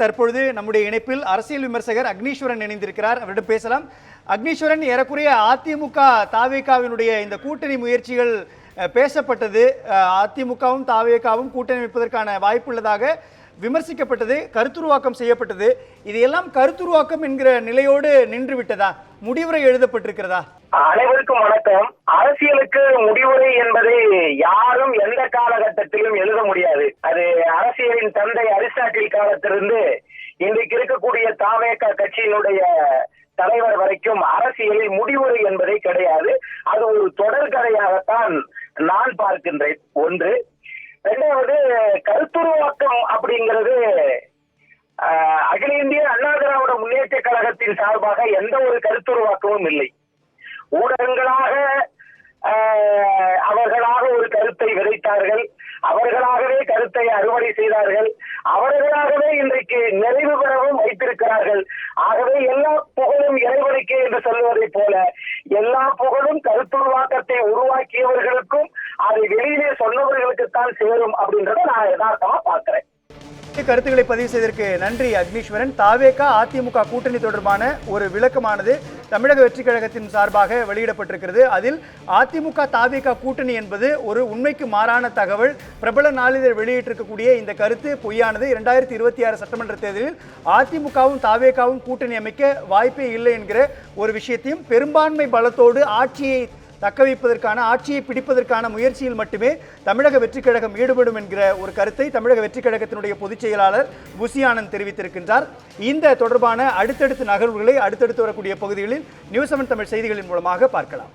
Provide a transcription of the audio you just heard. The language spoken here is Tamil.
தற்பொழுது நம்முடைய இணைப்பில் அரசியல் விமர்சகர் அக்னீஸ்வரன் இணைந்திருக்கிறார். அவரிடம் பேசலாம். அக்னீஸ்வரன், ஏறக்குறைய அதிமுக தாவேகாவினுடைய இந்த கூட்டணி முயற்சிகள் பேசப்பட்டது. அதிமுகவும் தாவேகாவும் கூட்டணி வைப்பதற்கான வாய்ப்புள்ளதாக விமர்சிக்கப்பட்டது, கருத்துருவாக்கம் செய்யப்பட்டது. இதையெல்லாம் கருத்துருவாக்கம் என்கிற நிலையோடு நின்று விட்டதா? முடிவுரை எழுதப்பட்டிருக்கிறதா? அனைவருக்கும் வணக்கம். அரசியலுக்கு முடிவுரை என்பதை யாரும் எந்த காலகட்டத்திலும் எழுத முடியாது. அது அரசியலின் தந்தை அரிஸ்டாட்டில் காலத்திலிருந்து இன்றைக்கு இருக்கக்கூடிய தாவேகா கட்சியினுடைய தலைவர் வரைக்கும் அரசியலில் முடிவுரை என்பதே கிடையாது. அது ஒரு தொடர்கதையாகத்தான் நான் பார்க்கின்றேன். ஒன்று. இரண்டாவது, கருத்துருவாக்கம் அப்படிங்கிறது அகில இந்திய அண்ணா திராவிட முன்னேற்ற கழகத்தின் சார்பாக எந்த ஒரு கருத்துருவாக்கமும் இல்லை. ஊடகங்களாக அவர்களாக ஒரு கருத்தை விதைத்தார்கள், அவர்களாகவே கருத்தை அறுவடை செய்தார்கள், அவர்களாகவே இன்றைக்கு நிறைவு பெறவும் வைத்திருக்கிறார்கள். ஆகவே எல்லா புகழும் இறைவனுக்கே என்று சொல்வதை போல எல்லா புகழும் கருத்துருவாக்கத்தை உருவாக்கியவர்களுக்கும் அதை வெளியிலே சொன்னவர்களுக்குத்தான் சேரும் அப்படின்றத நான் யதார்த்தமா பார்க்கிறேன். கருத்துக்களை பதிவு செய்ததற்கு நன்றி அக்னீஸ்வரன். தாவேகா அதிமுக கூட்டணி தொடர்பான ஒரு விளக்கமானது தமிழக வெற்றிக் கழகத்தின் சார்பாக வெளியிடப்பட்டிருக்கிறது. அதில் அதிமுக தாவேகா கூட்டணி என்பது ஒரு உண்மைக்கு மாறான தகவல். பிரபல நாளிதழ் வெளியிட்டிருக்கக்கூடிய இந்த கருத்து பொய்யானது. 2026 சட்டமன்ற தேர்தலில் அதிமுகவும் தாவேகாவும் கூட்டணி அமைக்க வாய்ப்பே இல்லை என்கிற ஒரு விஷயத்தையும், பெரும்பான்மை பலத்தோடு ஆட்சியை தக்க வைப்பதற்கான, ஆட்சியை பிடிப்பதற்கான முயற்சியில் மட்டுமே தமிழக வெற்றிக் கழகம் ஈடுபடும் என்கிற ஒரு கருத்தை தமிழக வெற்றிக் கழகத்தினுடைய பொதுச் செயலாளர் புசி ஆனந்த் தெரிவித்திருக்கின்றார். இந்த தொடர்பான அடுத்தடுத்த நகர்வுகளை அடுத்தடுத்து வரக்கூடிய பகுதிகளில் நியூஸ் 7 தமிழ் செய்திகளின் மூலமாக பார்க்கலாம்.